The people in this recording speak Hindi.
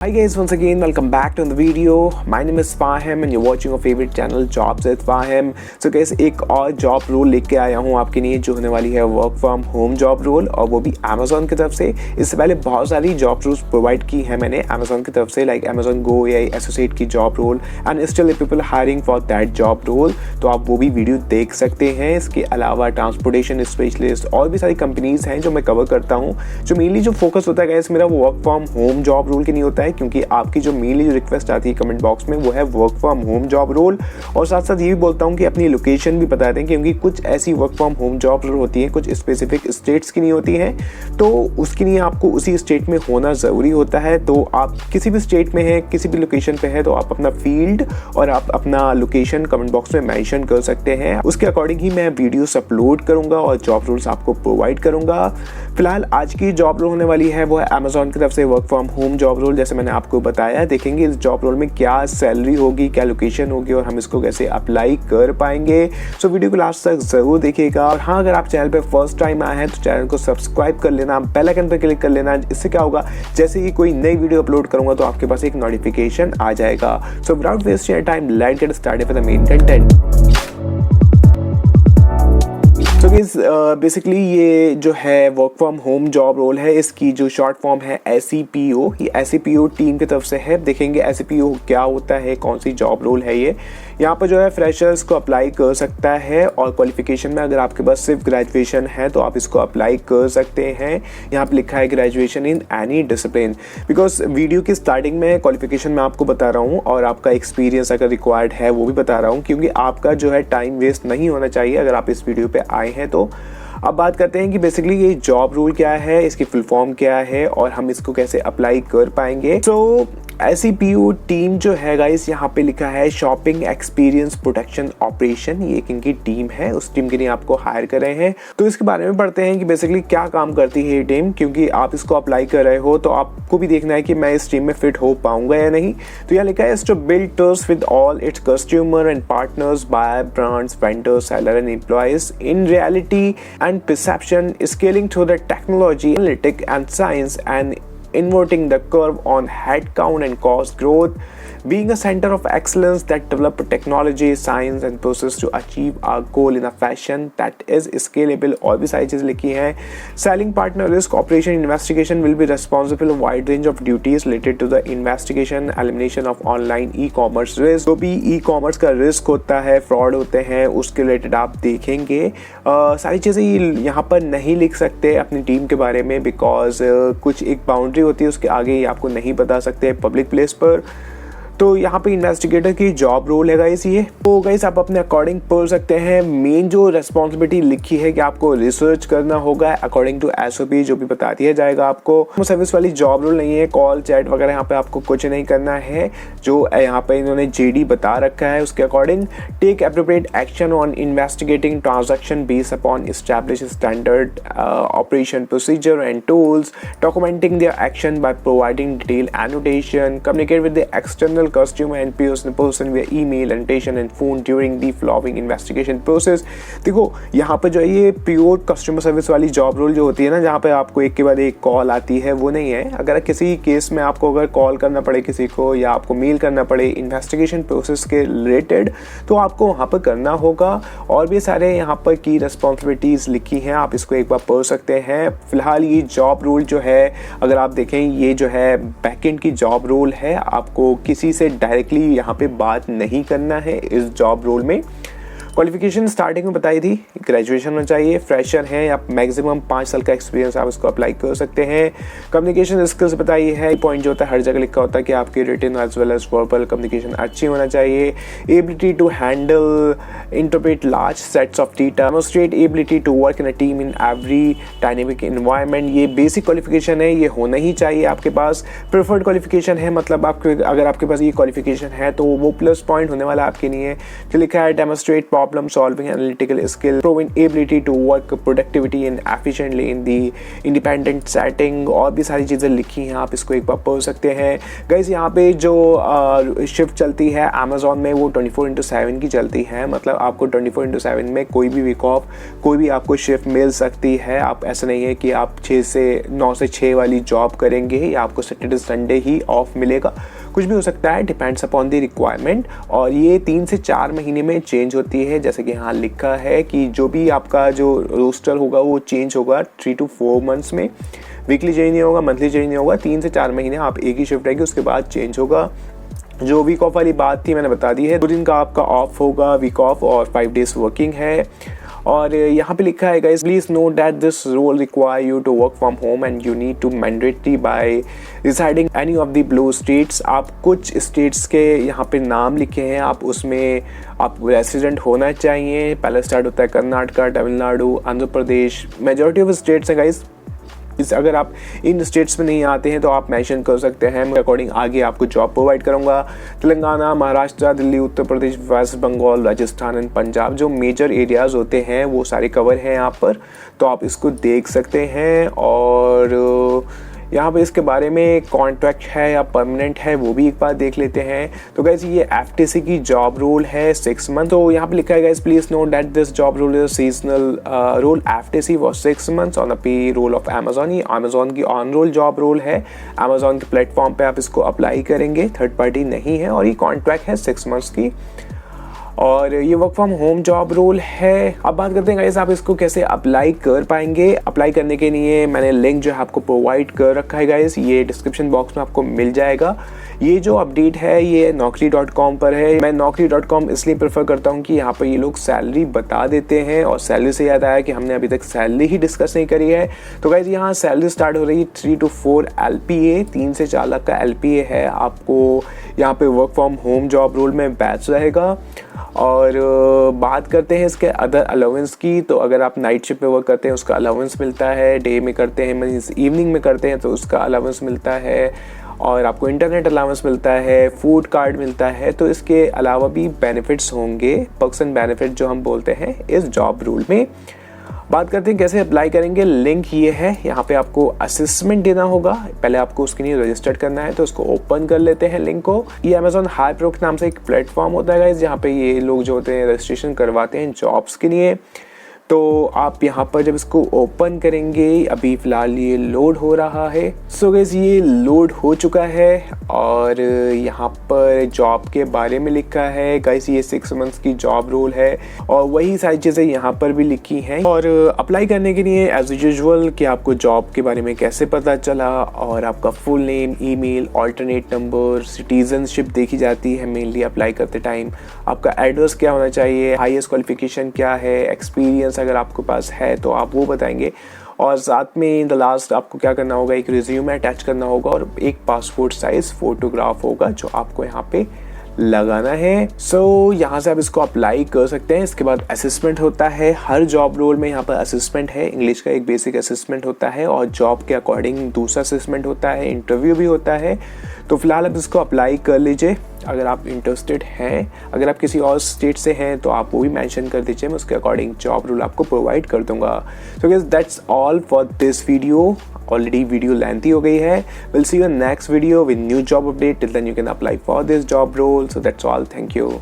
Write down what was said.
Hi guys, once again welcome back to the video. My name is Fahim and you're watching your favorite channel Jobs with Fahim. So guys, एक और जॉब रोल लेके आया हूँ आपके लिए जो होने वाली है work from home job role, और वो भी Amazon की तरफ से। इससे पहले बहुत सारी जॉब रोल्स प्रोवाइड की है मैंने Amazon की तरफ से, like Amazon Go AI associate की job role and still people hiring for that job role, तो आप वो भी वीडियो देख सकते हैं। इसके अलावा ट्रांसपोर्टेशन स्पेशलिस्ट और भी सारी कंपनीज हैं जो मैं कवर करता हूँ। जो मेनली जो फोकस होता है गाइस मेरा वो work from home job role के नहीं होता है, क्योंकि आपकी जो मेनली जो रिक्वेस्ट आती है कमेंट बॉक्स में वो है work from home job role. और साथ साथ ये भी बोलता हूँ कि अपनी लोकेशन भी बता दें, क्योंकि कुछ ऐसी work from home job role होती है कुछ स्पेसिफिक स्टेट्स की नहीं होती हैं, तो उसके लिए आपको उसी स्टेट में होना ज़रूरी होता है। तो आप किसी भी स्टेट में है, किसी भी लोकेशन पे है, तो आप अपना फील्ड और आप अपना लोकेशन कमेंट बॉक्स में मेंशन कर सकते हैं। उसके अकॉर्डिंग ही मैं वीडियोस अपलोड करूंगा और जॉब रोल्स आपको प्रोवाइड करूंगा। फिलहाल आज की जॉब रोल होने वाली है वो है Amazon की तरफ से work from home job role. जैसे मैंने आपको बताया, देखेंगे इस जॉब रोल में क्या सैलरी होगी, क्या लोकेशन होगी और हम इसको कैसे अप्लाई कर पाएंगे। सो वीडियो को लास्ट तक जरूर देखिएगा। और हाँ, अगर आप चैनल पे फर्स्ट टाइम आए हैं तो चैनल को सब्सक्राइब कर लेना, बेल आइकन पर क्लिक कर लेना। इससे क्या होगा, जैसे ही कोई नई वीडियो अपलोड करूंगा तो आपके पास एक नोटिफिकेशन आ जाएगा। So without wasting your time, let's get started with the main content. तो गाइस बेसिकली ये जो है work from home job role है, इसकी जो शॉर्ट फॉर्म है SEPO, ये SEPO टीम की तरफ से है। देखेंगे SEPO क्या होता है, कौन सी जॉब रोल है ये। यहाँ पर जो है फ्रेशर्स को अप्लाई कर सकता है, और क्वालिफिकेशन में अगर आपके पास सिर्फ ग्रेजुएशन है तो आप इसको अप्लाई कर सकते हैं। यहाँ पे लिखा है graduation in any discipline, because video की स्टार्टिंग में क्वालिफिकेशन मैं आपको बता रहा हूँ और आपका एक्सपीरियंस अगर रिक्वायर्ड है वो भी बता रहा हूँ, क्योंकि आपका जो है टाइम वेस्ट नहीं होना चाहिए अगर आप इस वीडियो पे आए हैं। तो अब बात करते हैं कि बेसिकली ये जॉब रोल क्या है, इसकी फुल फॉर्म क्या है और हम इसको कैसे अप्लाई कर पाएंगे। सो SEPO टीम जो है गाइस, यहाँ पे लिखा है शॉपिंग एक्सपीरियंस प्रोटेक्शन ऑपरेशन, ये एक इनकी टीम है, उस टीम के लिए आपको हायर कर रहे हैं। तो इसके बारे में पढ़ते हैं कि बेसिकली क्या काम करती है ये टीम, क्योंकि आप इसको अप्लाई कर रहे हो तो आपको भी देखना है कि मैं इस टीम में फिट हो पाऊंगा या नहीं। तो यहाँ लिखा है to build trust with all its customer and partners by brands, vendors, seller and employees in reality and perception, scaling through the technology, analytic and science, and inverting the curve on headcount and cost growth, being a center of excellence that develop technology, science and process to achieve our goal in a fashion that is scalable। और भी सारी चीज़ लिखी हैं। Selling partner risk operation investigation will be responsible a wide range of duties related to the investigation, elimination of online e-commerce risk। जो भी e-commerce का रिस्क होता है, फ्रॉड होते हैं, उसके रिलेटेड आप देखेंगे। सारी चीज़ें यहाँ पर नहीं लिख सकते अपनी टीम के बारे में, बिकॉज कुछ एक बाउंड्री होती है, उसके आगे ये आपको नहीं बता सकते पब्लिक प्लेस पर। तो यहाँ पे इन्वेस्टिगेटर की जॉब रोल है गाइस ये। तो गाइस आप अपने अकॉर्डिंग पढ़ सकते हैं। मेन जो रेस्पॉन्सिबिलिटी लिखी है कि आपको रिसर्च करना होगा अकॉर्डिंग टू SOP, जो भी बता दिया जाएगा आपको। सर्विस वाली जॉब रोल नहीं है, कॉल चैट वगैरह यहाँ पे आपको कुछ नहीं करना है। जो यहाँ पे इन्होंने JD बता रखा है उसके according, take appropriate action on investigating transaction based upon established standard operation procedure and tools, documenting their action by providing detail annotation, communicate with the external customer and person via email, annotation and phone during the following investigation process। देखो यहाँ पे जो है ये प्योर कस्टमर सर्विस वाली जॉब रोल जो होती है ना, जहाँ पे आपको एक के बाद एक कॉल आती है, वो नहीं है। अगर किसी केस में आपको अगर कॉल करना पड़े किसी को या आपको मेल करना पड़े इन्वेस्टिगेशन प्रोसेस के रिलेटेड, तो आपको वहाँ पर करना होगा। और भी सारे यहाँ पर की रिस्पॉन्सिबिलिटीज लिखी हैं, आप इसको एक बार पढ़ सकते हैं। फिलहाल ये जॉब रोल जो है अगर आप देखें, ये जो है बैकएंड की जॉब रोल है, आपको किसी से डायरेक्टली यहाँ पे बात नहीं करना है इस जॉब रोल में। क्वालिफिकेशन स्टार्टिंग में बताई थी, ग्रेजुएशन होना चाहिए, फ्रेशर हैं या मैक्सिमम 5 साल का एक्सपीरियंस आप इसको अप्लाई कर सकते हैं। कम्युनिकेशन स्किल्स बताई है, पॉइंट जो होता है हर जगह लिखा होता है कि आपकी written as well as verbal communication अच्छी होना चाहिए। Ability to handle interpret large sets of data, demonstrate ability to work in a team in every dynamic environment, ये बेसिक क्वालिफिकेशन है, ये होना ही चाहिए आपके पास। प्रेफर्ड क्वालिफिकेशन है, मतलब आपके अगर आपके पास ये क्वालिफिकेशन है तो वो प्लस पॉइंट होने वाला आपके लिए। जो लिखा है demonstrate problem solving, analytical skill, proven ability to work productivity and efficiently in the independent setting, और भी सारी चीज़ें लिखी हैं, आप इसको एक बार पढ़ सकते हैं। गाइस यहाँ पे जो शिफ्ट चलती है अमेजोन में वो 24/7 की चलती है, मतलब आपको 24/7 में कोई भी वीक ऑफ, कोई भी आपको शिफ्ट मिल सकती है। आप ऐसा नहीं है कि आप 9 से 6 वाली जॉब करेंगे या आपको सैटरडे संडे ही ऑफ मिलेगा, कुछ भी हो सकता है, डिपेंड्स अपॉन द रिक्वायरमेंट। और ये 3 से 4 महीने में चेंज होती है, जैसे कि यहाँ लिखा है कि जो भी आपका जो रोस्टर होगा वो चेंज होगा 3 to 4 मंथ्स में। वीकली चेंज नहीं होगा, मंथली चेंज नहीं होगा, 3 से 4 महीने आप एक ही शिफ्ट रहेगी, उसके बाद चेंज होगा। जो वीक ऑफ वाली बात थी मैंने बता दी है, 2 दिन का आपका ऑफ होगा वीक ऑफ और 5 डेज वर्किंग है। और यहाँ पे लिखा है guys, please note that this role require you to work from home and you need to mandatory by residing any of the blue states. आप कुछ स्टेट्स के यहाँ पे नाम लिखे हैं, आप उसमें आप रेसिडेंट होना चाहिए। पहले स्टार्ट होता है Karnataka, Tamil Nadu, Andhra Pradesh, majority of states है गाइस। अगर आप इन स्टेट्स में नहीं आते हैं तो आप मेंशन कर सकते हैं, अकॉर्डिंग आगे आपको जॉब प्रोवाइड करूंगा। तेलंगाना, महाराष्ट्र, दिल्ली, उत्तर प्रदेश, वेस्ट बंगाल, राजस्थान एंड पंजाब, जो मेजर एरियाज होते हैं वो सारे कवर हैं यहाँ पर, तो आप इसको देख सकते हैं। और यहाँ पे इसके बारे में कॉन्ट्रैक्ट है या परमानेंट है वो भी एक बार देख लेते हैं। तो गाइस ये एफटीसी की जॉब रोल है 6 मंथ। तो यहाँ पे लिखा है guys, please note that this job role is seasonal role, FTC for 6 months on the payroll of Amazon. ये अमेजॉन की ऑन रोल जॉब रोल है, अमेजॉन के प्लेटफॉर्म पे आप इसको अप्लाई करेंगे, थर्ड पार्टी नहीं है, और ये कॉन्ट्रैक्ट है 6 मंथ्स की, और ये work from home job role है। अब बात करते हैं गाइस आप इसको कैसे अप्लाई कर पाएंगे। अप्लाई करने के लिए मैंने लिंक जो है आपको प्रोवाइड कर रखा है गाइस, ये डिस्क्रिप्शन बॉक्स में आपको मिल जाएगा। ये जो अपडेट है ये naukri.com पर है। मैं naukri.com इसलिए प्रेफर करता हूँ कि यहाँ पर ये लोग सैलरी बता देते हैं, और सैलरी से याद आया कि हमने अभी तक सैलरी ही डिस्कस नहीं करी है। तो गाइस यहाँ सैलरी स्टार्ट हो रही है 3 to 4 LPA, 3 से 4 लाख का LPA है आपको यहाँ पे work from home job role में बैच रहेगा। और बात करते हैं इसके अदर अलाउंस की, तो अगर आप नाइट शिफ्ट पे वर्क करते हैं उसका अलाउंस मिलता है, डे में करते हैं मींस इवनिंग में करते हैं तो उसका अलाउंस मिलता है, और आपको इंटरनेट अलाउंस मिलता है, फूड कार्ड मिलता है। तो इसके अलावा भी बेनिफिट्स होंगे, पर्क्स एंड बेनिफिट जो हम बोलते हैं इस जॉब रूल में। बात करते हैं कैसे अप्लाई करेंगे। लिंक ये है, यहाँ पे आपको असेसमेंट देना होगा, पहले आपको उसके लिए रजिस्टर्ड करना है, तो उसको ओपन कर लेते हैं लिंक को। ये अमेजॉन हाई प्रो के नाम से एक प्लेटफॉर्म होता है गाइस, जहाँ पे ये लोग जो होते हैं रजिस्ट्रेशन करवाते हैं जॉब्स के लिए। तो आप यहाँ पर जब इसको ओपन करेंगे, अभी फिलहाल ये लोड हो रहा है। सो गाइस ये लोड हो चुका है, और यहाँ पर जॉब के बारे में लिखा है गाइस, ये 6 मंथ्स की जॉब रोल है, और वही सारी चीज़ें यहाँ पर भी लिखी हैं। और अप्लाई करने के लिए एज यूजुअल कि आपको जॉब के बारे में कैसे पता चला, और आपका full name, email, alternate number, citizenship देखी जाती है मेनली अप्लाई करते टाइम, आपका एड्रेस क्या होना चाहिए, हाईएस्ट क्वालिफिकेशन क्या है, एक्सपीरियंस अगर आपके पास है तो आप वो बताएंगे, और साथ में द लास्ट आपको क्या करना होगा, एक रिज्यूमे अटैच करना होगा, और एक पासपोर्ट साइज फोटोग्राफ होगा जो आपको यहाँ पे लगाना है। सो यहाँ से आप इसको अप्लाई कर सकते हैं। इसके बाद असेसमेंट होता है, हर जॉब रोल में यहाँ पर असेसमेंट है। इंग्लिश का एक बेसिक असेसमेंट होता है, और जॉब के अकॉर्डिंग दूसरा असेसमेंट होता है, इंटरव्यू भी होता है। तो फिलहाल आप इसको अप्लाई कर लीजिए अगर आप इंटरेस्टेड हैं। अगर आप किसी और स्टेट से हैं तो आप वो भी मेंशन कर दीजिए, मैं उसके अकॉर्डिंग जॉब रोल आपको प्रोवाइड कर दूंगा। So guys that's all for this video. Already video lengthy हो गई है। Will see you next video with new job update. Till then you can apply for this job role. So that's all, thank you.